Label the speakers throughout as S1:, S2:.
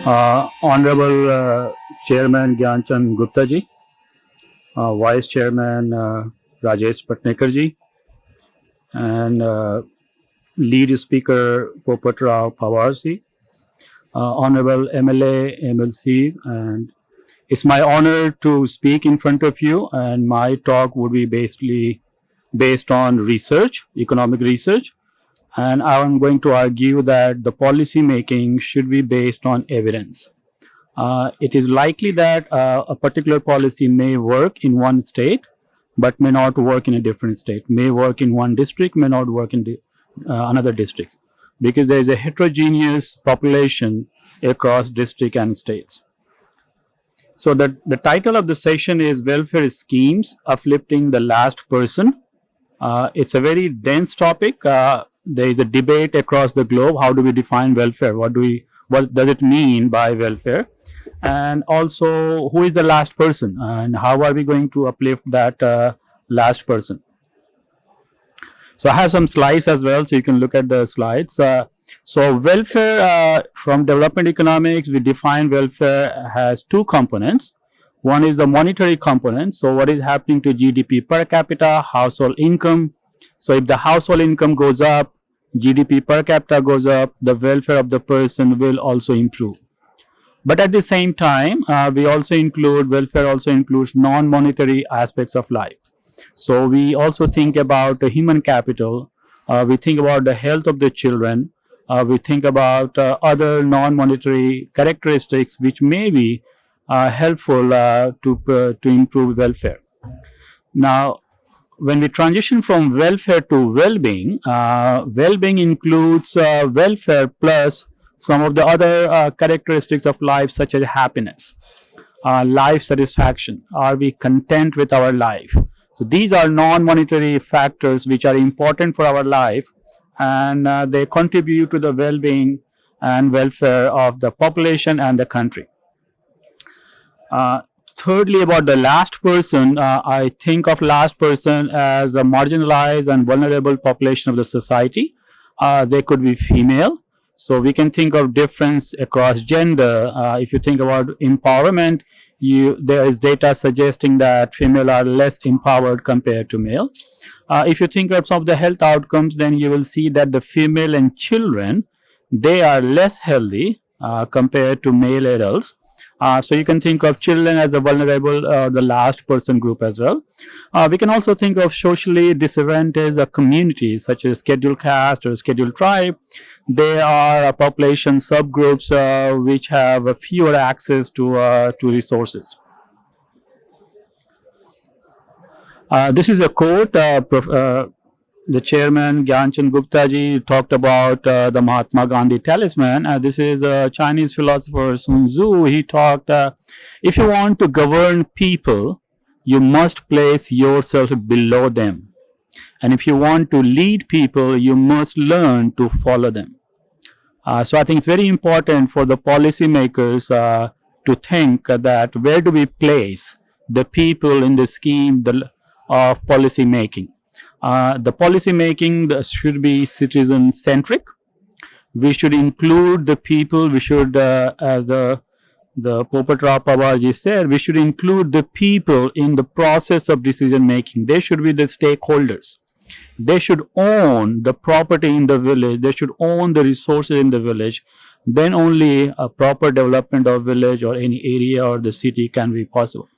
S1: Honorable Chairman Gyanchand Gupta ji, Vice Chairman Rajesh Patnekar ji, and Lead Speaker Popat Rao Pawar ji, Honorable MLA, MLCs, and it's my honor to speak in front of you. And my talk would be basically based on research, economic research, and I'm going to argue that the policy making should be based on evidence. It is likely that a particular policy may work in one state, but may not work in a different state, may work in one district, may not work in another district, because there is a heterogeneous population across district and states. So the title of the session is Welfare Schemes Uplifting the Last Person. It's a very dense topic. There is a debate across the globe. How do we define welfare? What does it mean by welfare? And also, who is the last person? And how are we going to uplift that last person? So I have some slides as well, so you can look at the slides. So welfare, from development economics, we define welfare has two components. One is the monetary component. So what is happening to GDP per capita, household income. So if the household income goes up, GDP per capita goes up, the welfare of the person will also improve. But at the same time, we also include, welfare also includes non-monetary aspects of life. So we also think about the human capital, we think about the health of the children, we think about other non-monetary characteristics which may be helpful to improve welfare. Now, when we transition from welfare to well-being, well-being includes welfare plus some of the other characteristics of life, such as happiness, life satisfaction. Are we content with our life? So these are non-monetary factors which are important for our life, and they contribute to the well-being and welfare of the population and the country. Thirdly, about the last person, I think of last person as a marginalized and vulnerable population of the society. They could be female. So we can think of difference across gender. If you think about empowerment, there is data suggesting that female are less empowered compared to male. If you think of some of the health outcomes, then you will see that the female and children, they are less healthy compared to male adults. So you can think of children as a vulnerable, the last person group as well. We can also think of socially disadvantaged communities such as scheduled caste or scheduled tribe. They are population subgroups which have fewer access to resources. This is a quote. The chairman Gyanchand Gupta ji talked about the Mahatma Gandhi talisman. This is a Chinese philosopher Sun Tzu. He talked, if you want to govern people, you must place yourself below them. And if you want to lead people, you must learn to follow them. So I think it's very important for the policymakers to think that where do we place the people in the scheme of policy making. The policy making should be citizen centric. We should include the people. We should, as the Popat Rao Pawar ji said, we should include the people in the process of decision making. They should be the stakeholders. They should own the property in the village. They should own the resources in the village. Then only a proper development of village or any area or the city can be possible.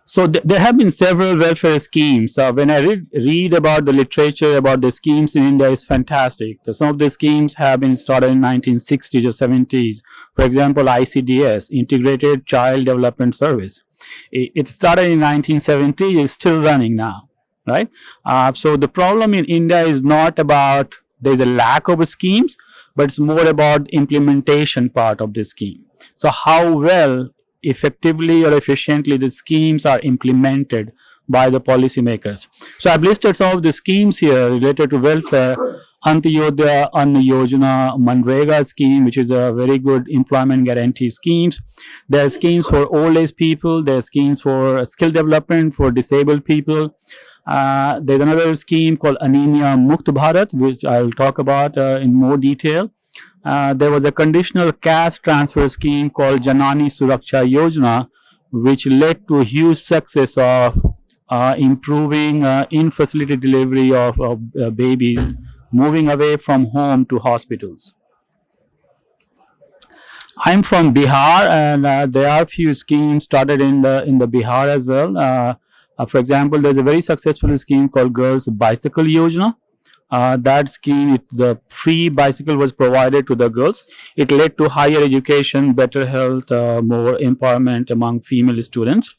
S1: So there have been several welfare schemes. When I read about the literature about the schemes in India, it's fantastic. Some of the schemes have been started in 1960s or 70s. For example, ICDS, Integrated Child Development Service. It started in 1970, it's still running now, right? So the problem in India is not about there's a lack of schemes, but it's more about implementation part of the scheme. So how well effectively or efficiently the schemes are implemented by the policymakers. So I've listed some of the schemes here related to welfare. Antyodaya Anna Yojana Manrega scheme, which is a very good employment guarantee schemes. There are schemes for old age people. There are schemes for skill development for disabled people. There's another scheme called Anemia Mukt Bharat, which I'll talk about in more detail. there was a conditional cash transfer scheme called Janani Suraksha Yojana, which led to huge success of improving in-facility delivery of babies, moving away from home to hospitals. I'm from Bihar, and there are a few schemes started in the Bihar as well. For example, there's a very successful scheme called Girls Bicycle Yojana. That scheme, the free bicycle was provided to the girls. It led to higher education, better health, more empowerment among female students.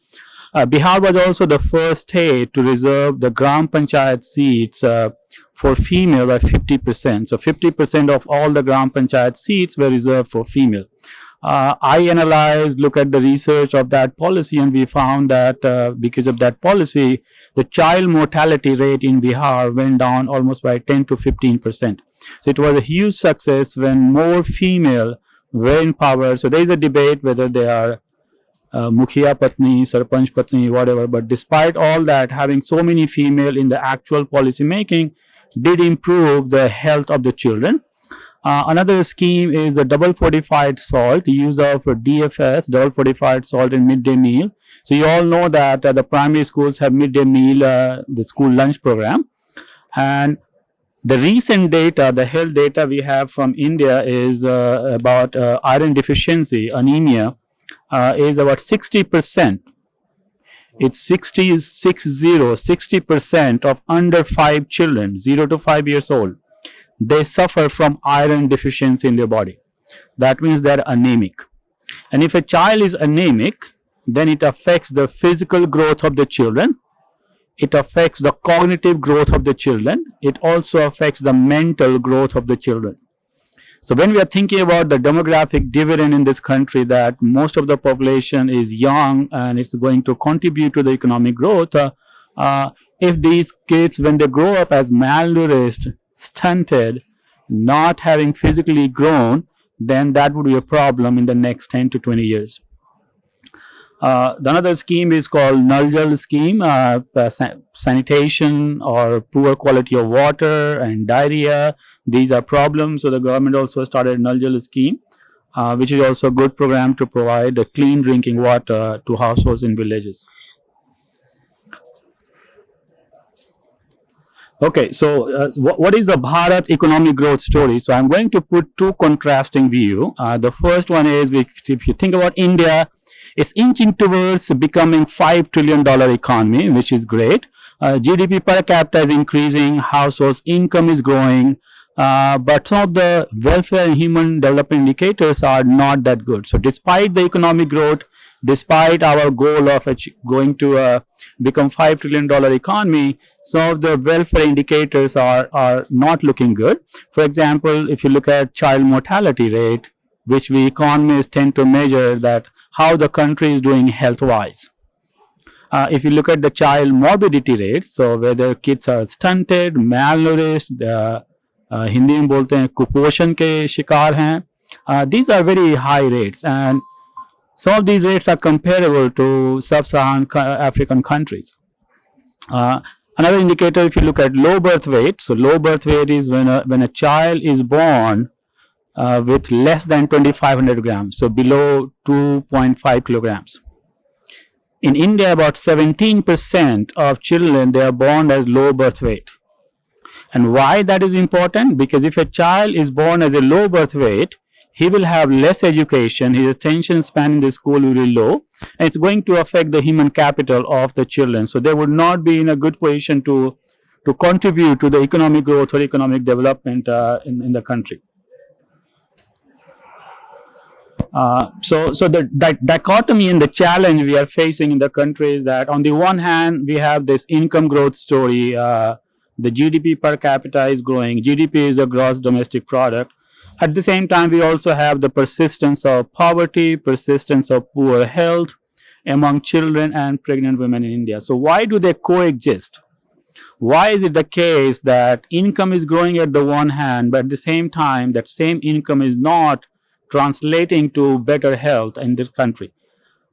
S1: Bihar was also the first state to reserve the Gram Panchayat seats for female by 50%. So 50% of all the Gram Panchayat seats were reserved for female. I analyzed, look at the research of that policy, and we found that because of that policy, the child mortality rate in Bihar went down almost by 10 to 15%. So it was a huge success when more female were in power. So there is a debate whether they are Mukhiya Patni, Sarpanch Patni, whatever. But despite all that, having so many female in the actual policy making did improve the health of the children. Another scheme is the double fortified salt, use of DFS, double fortified salt in midday meal. So you all know that the primary schools have midday meal, the school lunch program. And the recent data, the health data we have from India is about iron deficiency, anemia, is about 60%. It's 60% of under 5 children, 0 to 5 years old. They suffer from iron deficiency in their body. That means they're anemic. And if a child is anemic, then it affects the physical growth of the children. It affects the cognitive growth of the children. It also affects the mental growth of the children. So when we are thinking about the demographic dividend in this country, that most of the population is young and it's going to contribute to the economic growth, if these kids, when they grow up as malnourished, stunted, not having physically grown, then that would be a problem in the next 10 to 20 years. Another scheme is called Nal Jal scheme, sanitation or poor quality of water and diarrhea. These are problems. So the government also started Nal Jal scheme, which is also a good program to provide clean drinking water to households in villages. Okay, so what is the Bharat economic growth story? So I'm going to put two contrasting views. The first one is, if you think about India, it's inching towards becoming $5 trillion economy, which is great. GDP per capita is increasing, households income is growing, but some of the welfare and human development indicators are not that good. So despite the economic growth, despite our goal of going to become $5 trillion economy, some of the welfare indicators are not looking good. For example, if you look at child mortality rate, which we economists tend to measure that how the country is doing health-wise. If you look at the child morbidity rate, so whether kids are stunted, malnourished, Hindi में बोलते हैं कुपोषण के शिकार हैं, these are very high rates, and some of these rates are comparable to sub-Saharan African countries. Another indicator, if you look at low birth weight, so low birth weight is when a child is born with less than 2,500 grams, so below 2.5 kilograms. In India, about 17% of children, they are born as low birth weight. And why that is important? Because if a child is born as a low birth weight, he will have less education, his attention span in the school will be low, and it's going to affect the human capital of the children. So they would not be in a good position to contribute to the economic growth or economic development in the country. So the dichotomy and the challenge we are facing in the country is that on the one hand, we have this income growth story. The GDP per capita is growing. GDP is the gross domestic product. At the same time, we also have the persistence of poverty, persistence of poor health among children and pregnant women in India. So why do they coexist? Why is it the case that income is growing at the one hand, but at the same time, that same income is not translating to better health in this country?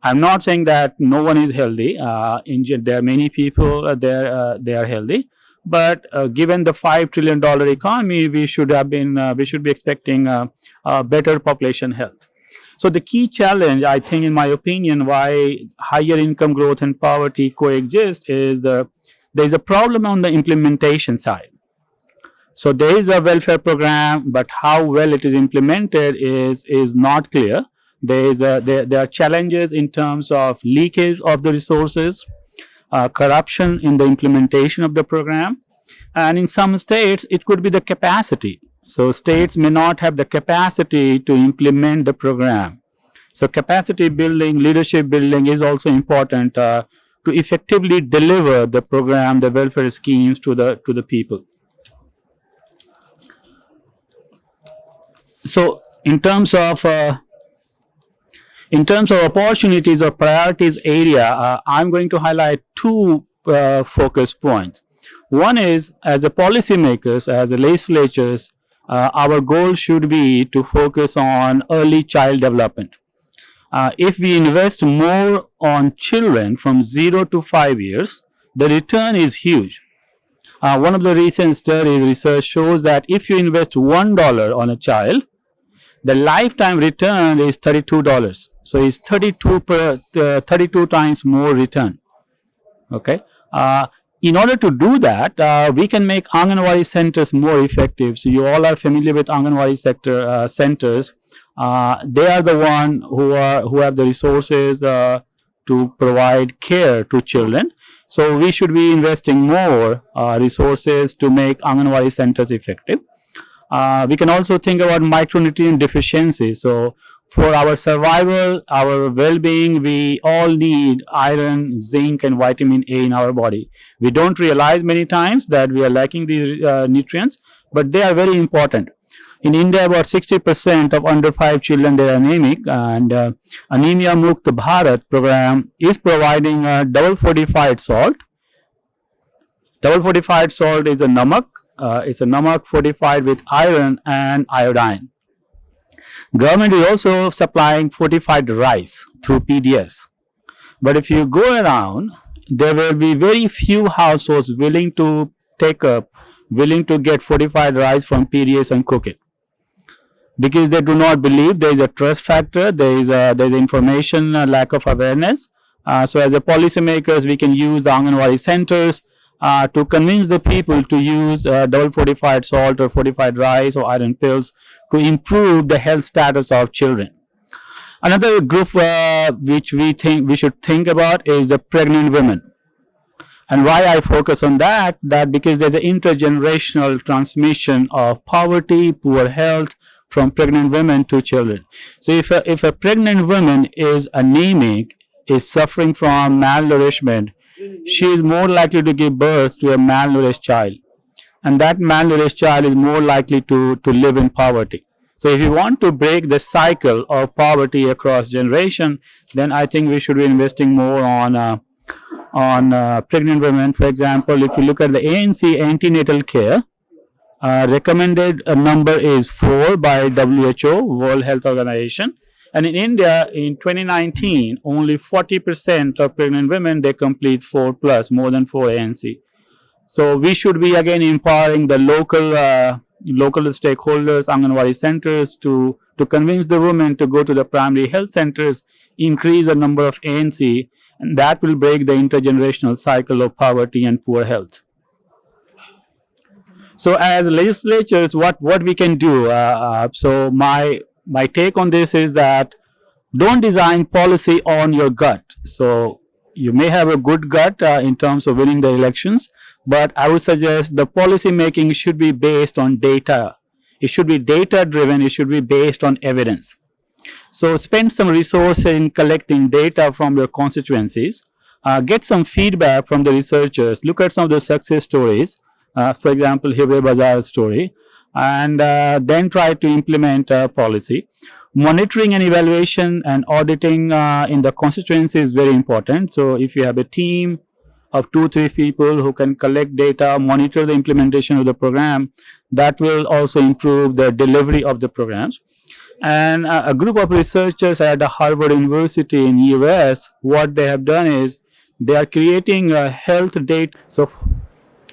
S1: I'm not saying that no one is healthy. There are many people they are healthy, but given the $5 trillion economy, we should be expecting better population health. So the key challenge, I think, in my opinion, why higher income growth and poverty coexist is there is a problem on the implementation side. So there is a welfare program, but how well it is implemented is not clear. There are challenges in terms of leakage of the resources, corruption in the implementation of the program, and in some states it could be the capacity. So states may not have the capacity to implement the program. So capacity building, leadership building is also important to effectively deliver the program, the welfare schemes to the people. So in terms of opportunities or priorities area, I'm going to highlight two focus points. One is, as a policymakers, as a legislatures, our goal should be to focus on early child development. If we invest more on children from 0 to 5 years, the return is huge. One of the recent studies research shows that if you invest $1 on a child, the lifetime return is $32. So it's 32 times more return. Okay. In order to do that, we can make Anganwadi centers more effective. So you all are familiar with Anganwadi centers. They are the one who have the resources to provide care to children. So we should be investing more resources to make Anganwadi centers effective. We can also think about micronutrient deficiency. So for our survival, our well-being, we all need iron, zinc, and vitamin A in our body. We don't realize many times that we are lacking these nutrients, but they are very important. In India, about 60% of under 5 children they are anemic, and Anemia Mukt Bharat program is providing double fortified salt. Double fortified salt is a namak. It's a namak fortified with iron and iodine. Government is also supplying fortified rice through PDS. But if you go around, there will be very few households willing to get fortified rice from PDS and cook it, because they do not believe. There is a trust factor, there is information lack of awareness. So as a policymakers, we can use the Anganwadi centers to convince the people to use double fortified salt or fortified rice or iron pills to improve the health status of children. Another group which we think we should think about is the pregnant women. And why I focus on that because there's an intergenerational transmission of poverty, poor health from pregnant women to children. So if a pregnant woman is anemic, is suffering from malnourishment, she is more likely to give birth to a malnourished child, and that malnourished child is more likely to live in poverty. So if you want to break the cycle of poverty across generation, then I think we should be investing more on pregnant women. For example, if you look at the ANC antenatal care, recommended number is 4 by WHO, World Health Organization. And in India, in 2019, only 40% of pregnant women, they complete 4+, more than 4 ANC. So we should be again empowering the local stakeholders, Anganwadi centers, to convince the women to go to the primary health centers, increase the number of ANC, and that will break the intergenerational cycle of poverty and poor health. So as legislatures, what we can do? So my take on this is that don't design policy on your gut. So you may have a good gut in terms of winning the elections, but I would suggest the policy making should be based on data. It should be data driven. It should be based on evidence. So spend some resources in collecting data from your constituencies. Get some feedback from the researchers. Look at some of the success stories. For example, Hibre Bazaar's story. And then try to implement policy. Monitoring and evaluation and auditing in the constituency is very important. So if you have a team of 2-3 people who can collect data, monitor the implementation of the program, that will also improve the delivery of the programs. And a group of researchers at Harvard University in US, what they have done is they are creating health data.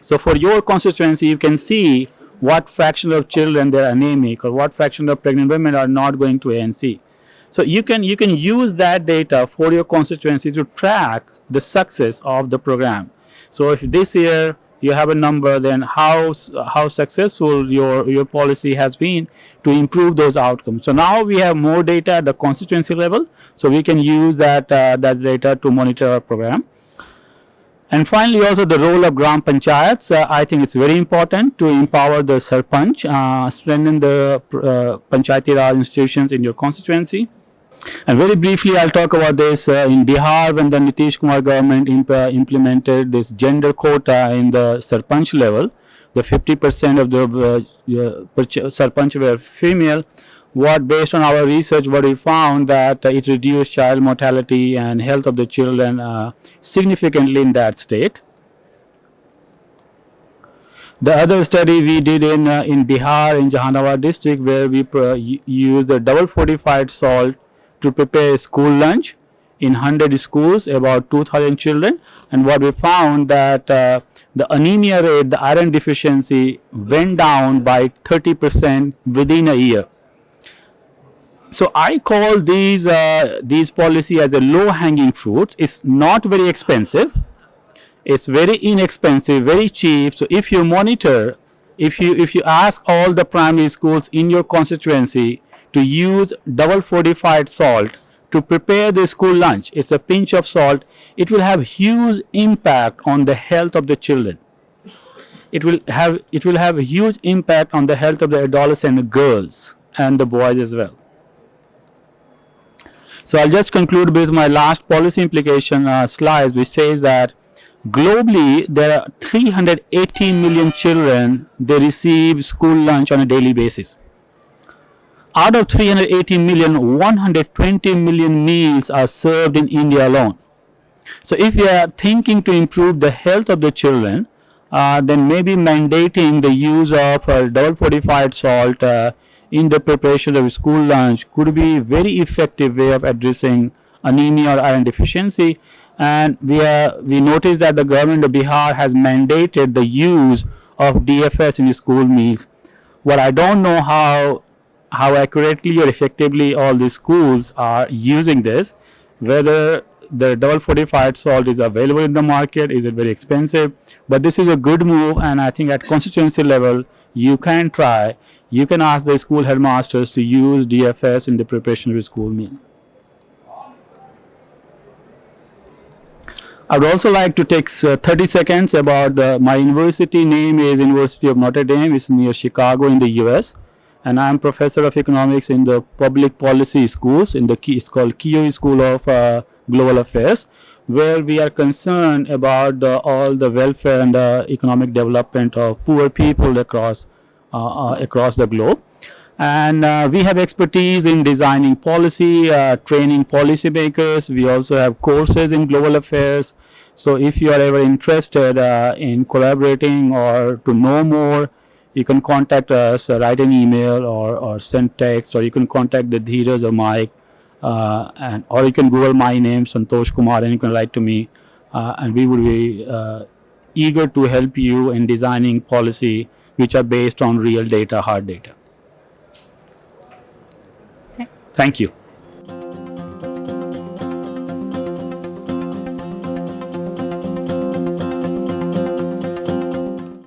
S1: So for your constituency, you can see what fraction of children they are anemic or what fraction of pregnant women are not going to ANC. So you can use that data for your constituency to track the success of the program. So if this year you have a number, then how successful your policy has been to improve those outcomes. So now we have more data at the constituency level, so we can use that data to monitor our program. And finally, also the role of Gram Panchayats. I think it's very important to empower the Sarpanch, strengthen the Panchayati Raj institutions in your constituency. And very briefly, I'll talk about this. In Bihar, when the Nitish Kumar government implemented this gender quota in the Sarpanch level, the 50% of the Sarpanch were female. What, based on our research, what we found that it reduced child mortality and health of the children significantly in that state. The other study we did in Bihar, in Jahanabad district, where we used the double fortified salt to prepare school lunch in 100 schools, about 2,000 children, and what we found that the anemia rate, the iron deficiency, went down by 30% within a year. So I call these policy as a low-hanging fruits. It's not very expensive. It's very inexpensive, very cheap. So if you monitor, if you ask all the primary schools in your constituency to use double fortified salt to prepare the school lunch, it's a pinch of salt, it will have huge impact on the health of the children. It will have a huge impact on the health of the adolescent girls and the boys as well. So I'll just conclude with my last policy implication slides, which says that globally there are 380 million children, they receive school lunch on a daily basis. Out of 380 million, 120 million meals are served in India alone. So if you are thinking to improve the health of the children, then maybe mandating the use of double fortified salt in the preparation of school lunch could be a very effective way of addressing anemia or iron deficiency. And we noticed that the government of Bihar has mandated the use of DFS in school meals. Well, I don't know how accurately or effectively all the schools are using this, whether the double fortified salt is available in the market, is it very expensive, but this is a good move, and I think at constituency level you can try. You can ask the school headmasters to use DFS in the preparation of a school meal. I would also like to take 30 seconds about my university. Name is University of Notre Dame. It's near Chicago in the US, and I'm professor of economics in the public policy schools in it's called Keough School of Global Affairs, where we are concerned about all the welfare and economic development of poor people across the globe. And we have expertise in designing policy, training policymakers. We also have courses in global affairs. So if you are ever interested in collaborating or to know more, you can contact us, write an email or send text, or you can contact the Dheeraj or Mike, or you can Google my name, Santosh Kumar, and you can write to me, and we would be eager to help you in designing policy which are based on real data, hard data. Thank you.